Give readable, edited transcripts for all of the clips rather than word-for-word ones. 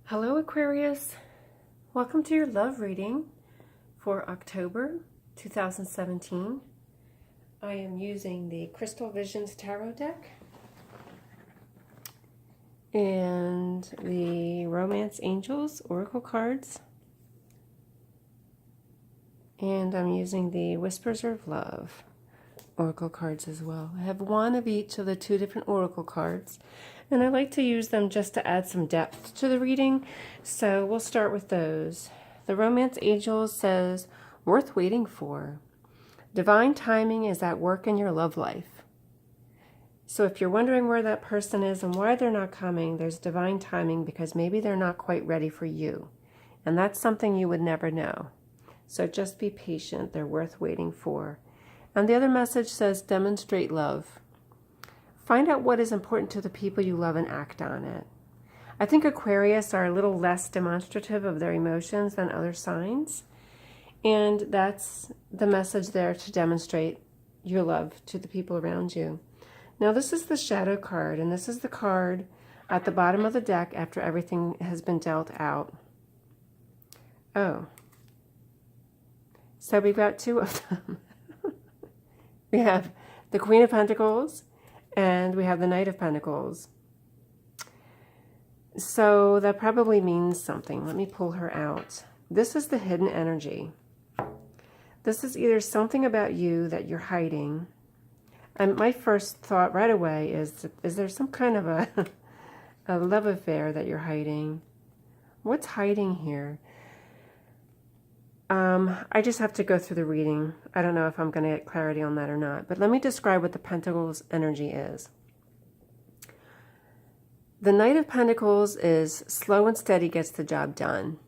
Hello Aquarius, welcome to your love reading for October 2017. I am using the Crystal Visions Tarot deck and the Romance Angels Oracle cards, and I'm using the Whispers of Love Oracle cards as well. I have one of each of the two different Oracle cards, and I like to use them just to add some depth to the reading, so we'll start with those. The Romance Angels says, worth waiting for. Divine timing is at work in your love life. So if you're wondering where that person is and why they're not coming, there's divine timing because maybe they're not quite ready for you. And that's something you would never know. So just be patient. They're worth waiting for. And the other message says, demonstrate love. Find out what is important to the people you love and act on it. I think Aquarius are a little less demonstrative of their emotions than other signs. And that's the message there, to demonstrate your love to the people around you. Now this is the Shadow card, and this is the card at the bottom of the deck after everything has been dealt out. Oh. So we've got two of them. We have the Queen of Pentacles and we have the Knight of Pentacles. So that probably means something. Let me pull her out. This is the hidden energy. This is either something about you that you're hiding. And my first thought right away is there some kind of a love affair that you're hiding? What's hiding here? I just have to go through the reading. I don't know if I'm going to get clarity on that or not. But let me describe what the Pentacles energy is. The Knight of Pentacles is slow and steady, gets the job done.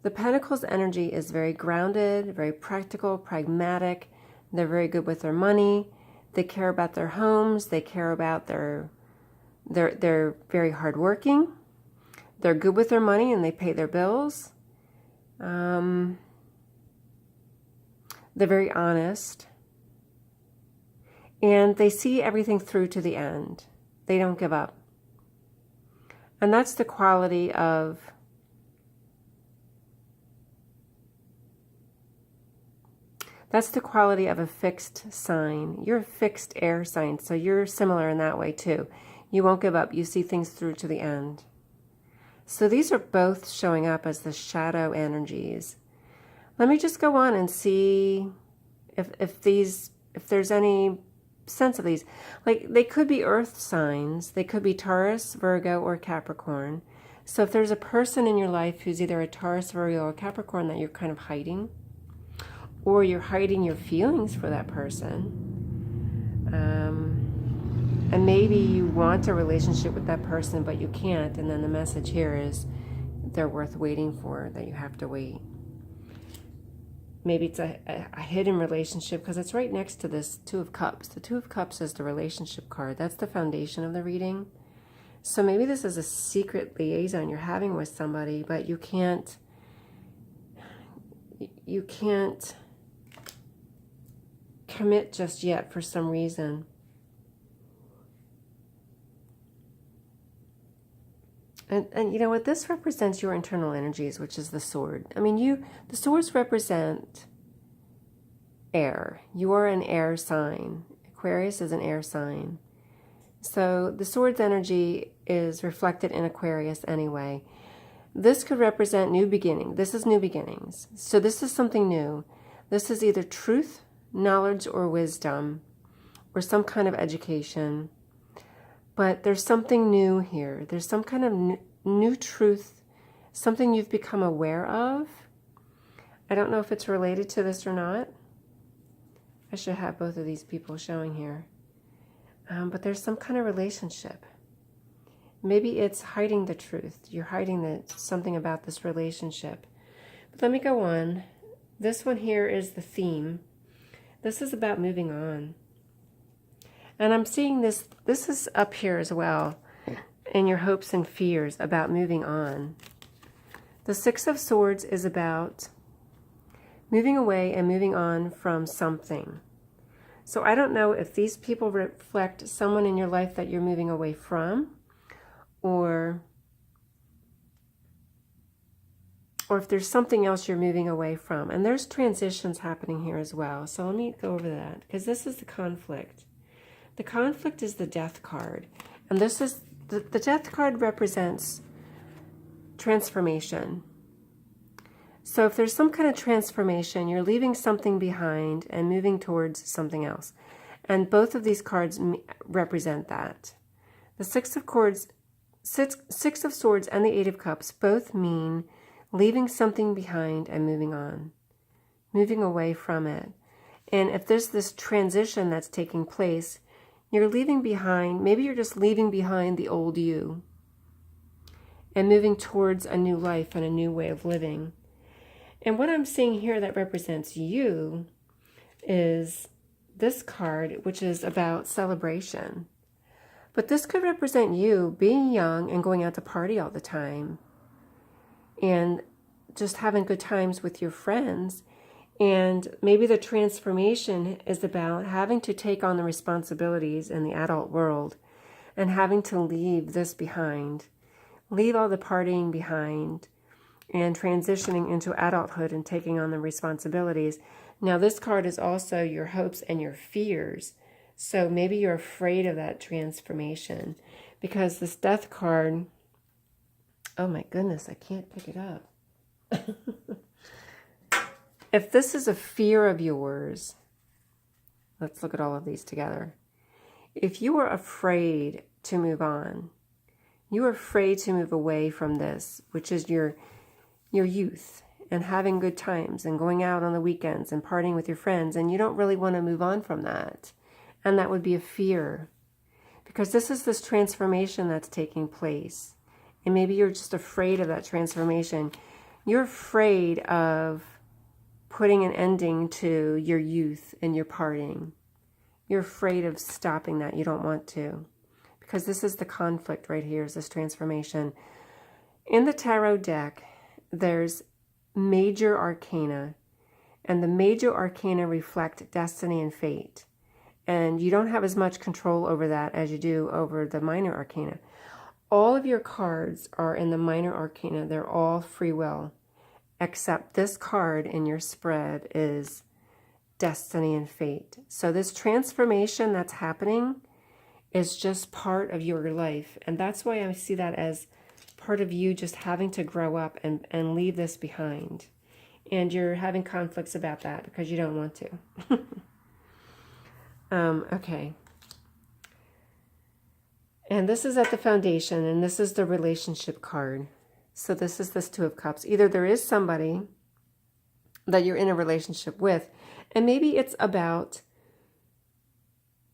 The Pentacles energy is very grounded, very practical, pragmatic. They're very good with their money. They care about their homes. They care about they're very hardworking. They're good with their money and they pay their bills. They're very honest, and they see everything through to the end. They don't give up. And that's the quality of a fixed sign. You're a fixed air sign, so you're similar in that way too. You won't give up. You see things through to the end. So these are both showing up as the shadow energies. Let me just go on and see if there's any sense of these. Like, they could be earth signs. They could be Taurus, Virgo, or Capricorn. So if there's a person in your life who's either a Taurus, Virgo, or Capricorn that you're kind of hiding, or you're hiding your feelings for that person, and maybe you want a relationship with that person, but you can't, and then the message here is they're worth waiting for, that you have to wait. Maybe it's a hidden relationship because it's right next to this Two of Cups. The Two of Cups is the relationship card. That's the foundation of the reading. So maybe this is a secret liaison you're having with somebody, but you can't commit just yet for some reason. And you know what? This represents your internal energies, which is the sword. I mean, the swords represent air. You are an air sign. Aquarius is an air sign. So the sword's energy is reflected in Aquarius anyway. This could represent new beginning. This is new beginnings. So this is something new. This is either truth, knowledge, or wisdom, or some kind of education. But there's something new here. There's some kind of new truth, something you've become aware of. I don't know if it's related to this or not. I should have both of these people showing here. But there's some kind of relationship. Maybe it's hiding the truth. You're hiding something about this relationship. But let me go on. This one here is the theme. This is about moving on. And I'm seeing this is up here as well, in your hopes and fears about moving on. The Six of Swords is about moving away and moving on from something. So I don't know if these people reflect someone. someone in your life that you're moving away from, or or if there's something else you're moving away from. And there's transitions happening here as well. So let me go over that, because this is the conflict. The conflict is the Death card. And this is, the Death card represents transformation. So if there's some kind of transformation, you're leaving something behind and moving towards something else. And both of these cards represent that. The Six of Swords and the Eight of Cups both mean leaving something behind and moving on, moving away from it. And if there's this transition that's taking place, you're leaving behind, maybe you're just leaving behind the old you and moving towards a new life and a new way of living. And what I'm seeing here that represents you is this card, which is about celebration. But this could represent you being young and going out to party all the time and just having good times with your friends. And maybe the transformation is about having to take on the responsibilities in the adult world and having to leave this behind, leave all the partying behind, and transitioning into adulthood and taking on the responsibilities. Now, this card is also your hopes and your fears. So maybe you're afraid of that transformation, because this Death card, oh my goodness, I can't pick it up. If this is a fear of yours, let's look at all of these together. If you are afraid to move on, you are afraid to move away from this, which is your youth and having good times and going out on the weekends and partying with your friends, and you don't really want to move on from that. And that would be a fear, because this is this transformation that's taking place. And maybe you're just afraid of that transformation. You're afraid of putting an ending to your youth and your partying. You're afraid of stopping that. You don't want to, because this is the conflict right here, is this transformation. In the tarot deck, there's major arcana, and the major arcana reflect destiny and fate. And you don't have as much control over that as you do over the minor arcana. All of your cards are in the minor arcana. They're all free will, except this card in your spread is destiny and fate. So this transformation that's happening is just part of your life. And that's why I see that as part of you just having to grow up and leave this behind. And you're having conflicts about that because you don't want to. Okay. And this is at the foundation, and this is the relationship card. So this is this Two of Cups. Either there is somebody that you're in a relationship with, and maybe it's about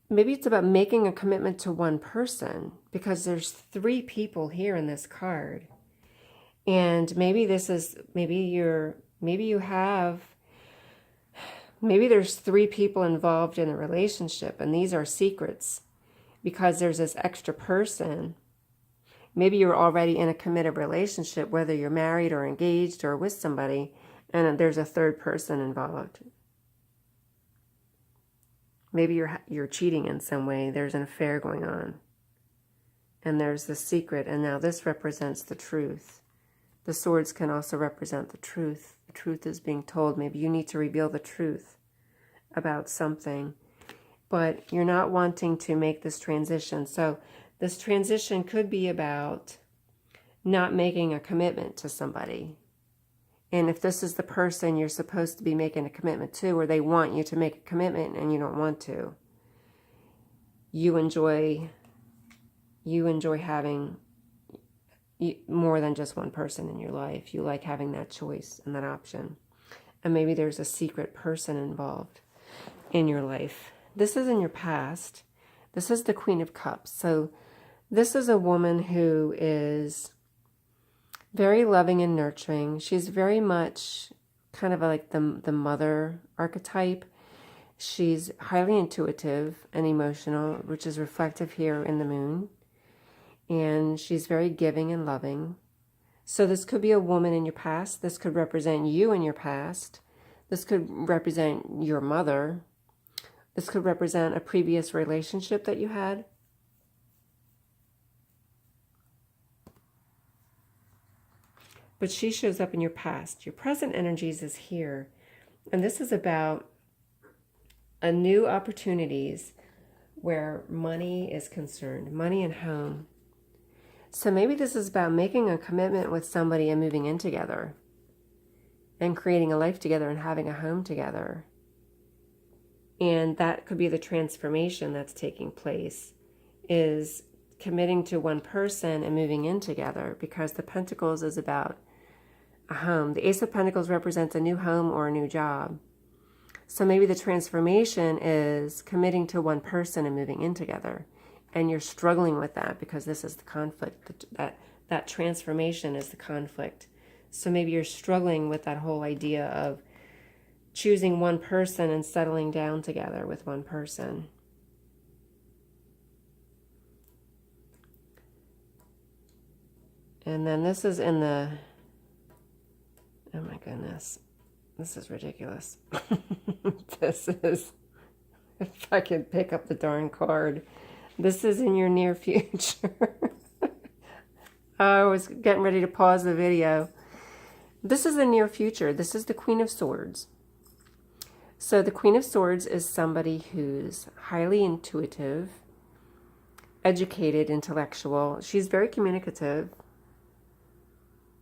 making a commitment to one person, because there's three people here in this card. And maybe this is, maybe there's three people involved in a relationship, and these are secrets because there's this extra person. Maybe you're already in a committed relationship, whether you're married or engaged or with somebody, and there's a third person involved. Maybe you're cheating in some way. There's an affair going on. And there's the secret, and now this represents the truth. The swords can also represent the truth. The truth is being told. Maybe you need to reveal the truth about something, but you're not wanting to make this transition. So this transition could be about not making a commitment to somebody. And if this is the person you're supposed to be making a commitment to, or they want you to make a commitment and you don't want to, you enjoy having more than just one person in your life. You like having that choice and that option. And maybe there's a secret person involved in your life. This is in your past. This is the Queen of Cups. So this is a woman who is very loving and nurturing. She's very much kind of like the mother archetype. She's highly intuitive and emotional, which is reflective here in the moon. And she's very giving and loving. So this could be a woman in your past. This could represent you in your past. This could represent your mother. This could represent a previous relationship that you had. but she shows up in your past. Your present energies is here. And this is about a new opportunities where money is concerned, money and home. So maybe this is about making a commitment with somebody and moving in together and creating a life together and having a home together. And that could be the transformation that's taking place, is committing to one person and moving in together, because the Pentacles is about a home. The Ace of Pentacles represents a new home or a new job. So maybe the transformation is committing to one person and moving in together. And you're struggling with that because this is the conflict. That transformation is the conflict. So maybe you're struggling with that whole idea of choosing one person and settling down together with one person. And then this is in the... Oh my goodness. This is ridiculous. This is... If I can pick up the darn card. This is in your near future. I was getting ready to pause the video. This is the near future. This is the Queen of Swords. So the Queen of Swords is somebody who's highly intuitive, educated, intellectual. She's very communicative.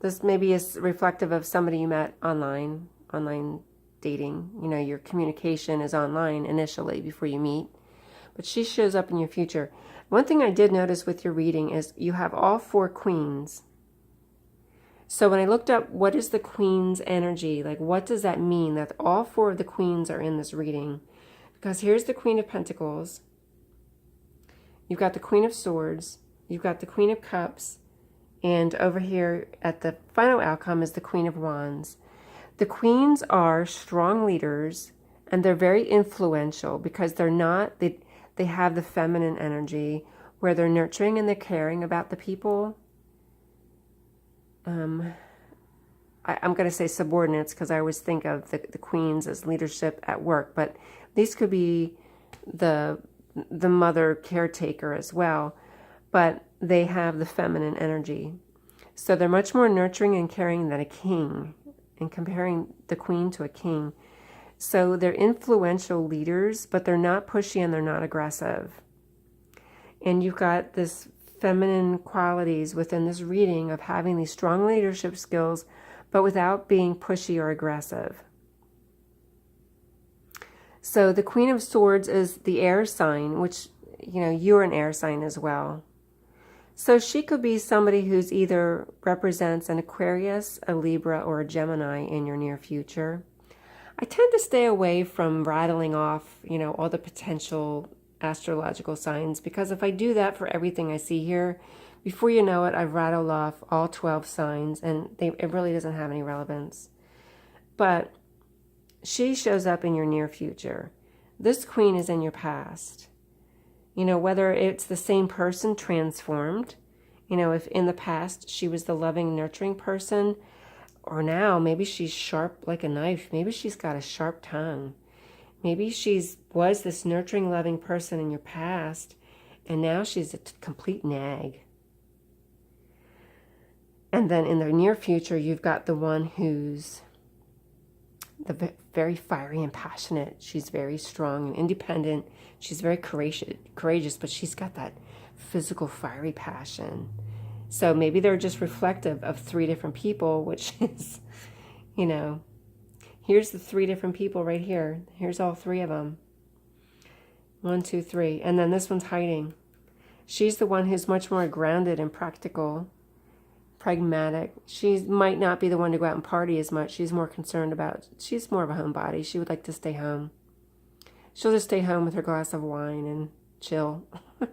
This maybe is reflective of somebody you met online dating. You know, your communication is online initially before you meet. But she shows up in your future. One thing I did notice with your reading is you have all 4 queens. So when I looked up what is the Queen's energy, like what does that mean that all 4 of the queens are in this reading? Because here's the Queen of Pentacles. You've got the Queen of Swords. You've got the Queen of Cups. And over here at the final outcome is the Queen of Wands. The queens are strong leaders, and they're very influential because they're not, they have the feminine energy where they're nurturing and they're caring about the people. I'm going to say subordinates because I always think of the queens as leadership at work, but these could be the mother caretaker as well, but they have the feminine energy. So they're much more nurturing and caring than a king, and comparing the queen to a king. So they're influential leaders, but they're not pushy and they're not aggressive. And you've got this feminine qualities within this reading of having these strong leadership skills, but without being pushy or aggressive. So the Queen of Swords is the air sign, which, you know, you're an air sign as well. So she could be somebody who's either represents an Aquarius, a Libra, or a Gemini in your near future. I tend to stay away from rattling off, you know, all the potential astrological signs, because if I do that for everything I see here, before you know it, I've rattled off all 12 signs, and it really doesn't have any relevance. But she shows up in your near future. This queen is in your past. You know, whether it's the same person transformed, you know, if in the past she was the loving, nurturing person, or now maybe she's sharp like a knife. Maybe she's got a sharp tongue. Maybe was this nurturing, loving person in your past, and now she's a complete nag. And then in the near future, you've got the one who's very fiery and passionate. She's very strong and independent. She's very courageous, but she's got that physical fiery passion. So maybe they're just reflective of 3 different people, which is, you know, here's the 3 different people right here. Here's all 3 of them. 1, 2, 3. And then this one's hiding. She's the one who's much more grounded and practical, pragmatic. She might not be the one to go out and party as much. She's more concerned about, she's more of a homebody. She would like to stay home. She'll just stay home with her glass of wine and chill,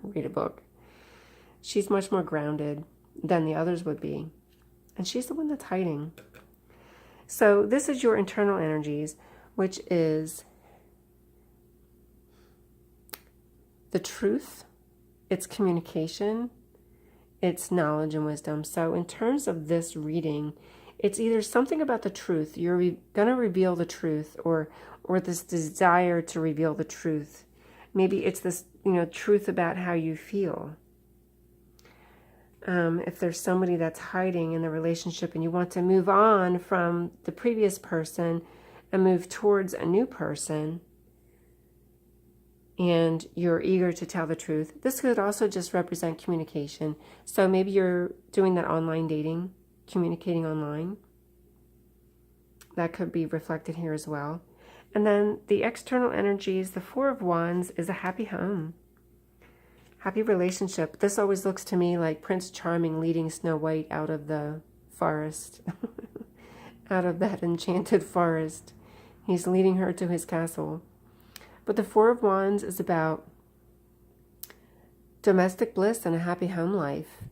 read a book. She's much more grounded than the others would be. And she's the one that's hiding. So this is your internal energies, which is the truth, it's communication, it's knowledge and wisdom. So in terms of this reading, it's either something about the truth, you're going to reveal the truth, or this desire to reveal the truth. Maybe it's this, you know, truth about how you feel. If there's somebody that's hiding in the relationship and you want to move on from the previous person and move towards a new person, and you're eager to tell the truth. This could also just represent communication. So maybe you're doing that online dating, communicating online. That could be reflected here as well. And then the external energies, the Four of Wands is a happy home, happy relationship. This always looks to me like Prince Charming leading Snow White out of the forest, out of that enchanted forest. He's leading her to his castle. But the Four of Wands is about domestic bliss and a happy home life.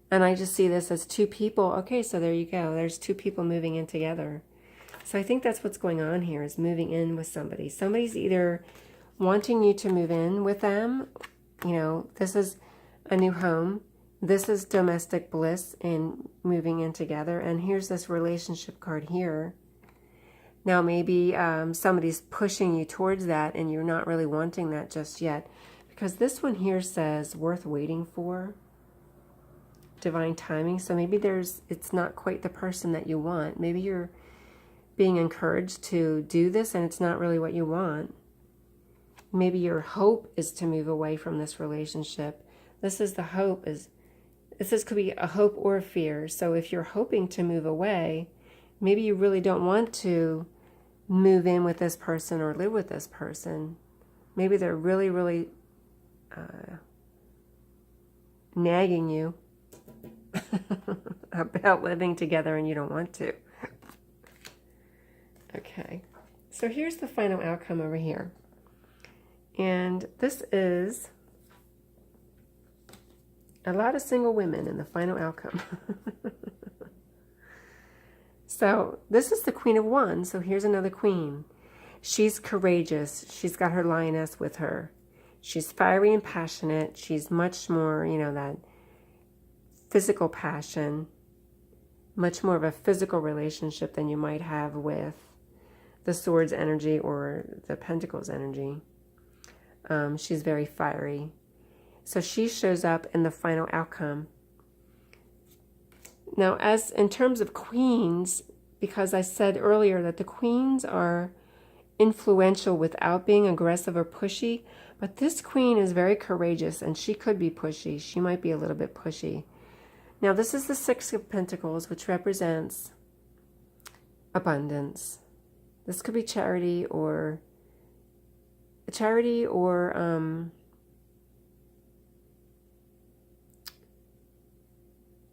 And I just see this as two people. Okay, so there you go. There's two people moving in together. So I think that's what's going on here, is moving in with somebody. Somebody's either wanting you to move in with them. You know, this is a new home. This is domestic bliss and moving in together. And here's this relationship card here. Now maybe somebody's pushing you towards that and you're not really wanting that just yet. Because this one here says worth waiting for. Divine timing. So maybe it's not quite the person that you want. Maybe you're being encouraged to do this and it's not really what you want. Maybe your hope is to move away from this relationship. This is the hope. This could be a hope or a fear. So if you're hoping to move away, maybe you really don't want to move in with this person or live with this person. Maybe they're really, really nagging you about living together and you don't want to. Okay, so here's the final outcome over here. And this is a lot of single women in the final outcome. So this is the Queen of Wands. So here's another queen. She's courageous. She's got her lioness with her. She's fiery and passionate. She's much more, you know, that physical passion, much more of a physical relationship than you might have with the Swords energy or the Pentacles energy. She's very fiery. So she shows up in the final outcome. Now, as in terms of queens, because I said earlier that the queens are influential without being aggressive or pushy, but this queen is very courageous and she could be pushy. She might be a little bit pushy. Now, this is the Six of Pentacles, which represents abundance. This could be charity or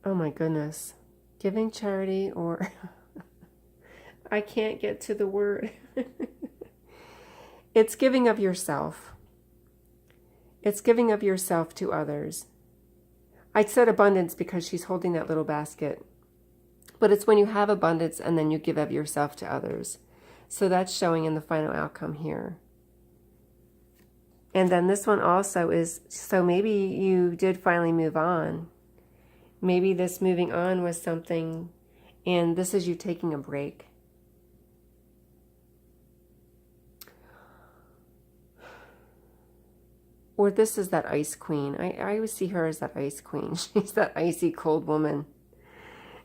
oh my goodness, giving charity or I can't get to the word. It's giving of yourself. It's giving of yourself to others. I said abundance because she's holding that little basket. But it's when you have abundance and then you give of yourself to others. So that's showing in the final outcome here. And then this one also is, so maybe you did finally move on. Maybe this moving on was something, and this is you taking a break. Or this is that ice queen. I always see her as that ice queen. She's that icy cold woman.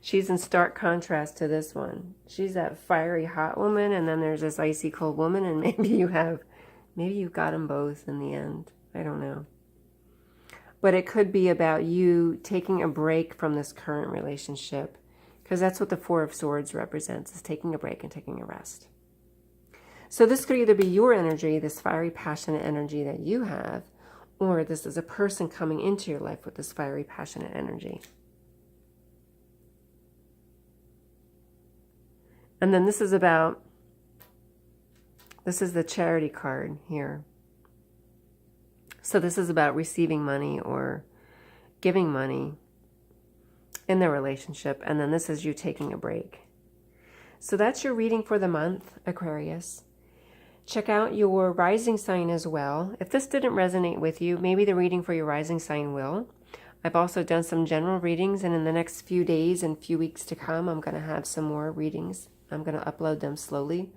She's in stark contrast to this one. She's that fiery hot woman, and then there's this icy cold woman, and maybe you got them both in the end. I don't know. But it could be about you taking a break from this current relationship, because that's what the Four of Swords represents, is taking a break and taking a rest. So this could either be your energy, this fiery, passionate energy that you have, or this is a person coming into your life with this fiery, passionate energy. And then this is the charity card here. So this is about receiving money or giving money in the relationship. And then this is you taking a break. So that's your reading for the month, Aquarius. Check out your rising sign as well. If this didn't resonate with you, maybe the reading for your rising sign will. I've also done some general readings, and in the next few days and few weeks to come, I'm going to have some more readings. I'm going to upload them slowly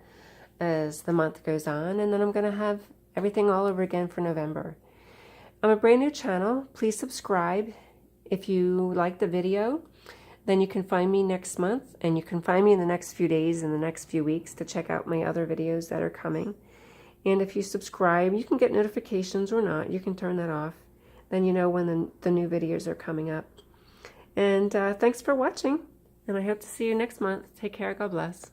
as the month goes on, and then I'm going to have everything all over again for November. I'm a brand new channel. Please subscribe if you like the video, then you can find me next month, and you can find me in the next few days, in the next few weeks, to check out my other videos that are coming. And if you subscribe, you can get notifications or not. You can turn that off. Then you know when the new videos are coming up. And thanks for watching. And I hope to see you next month. Take care. God bless.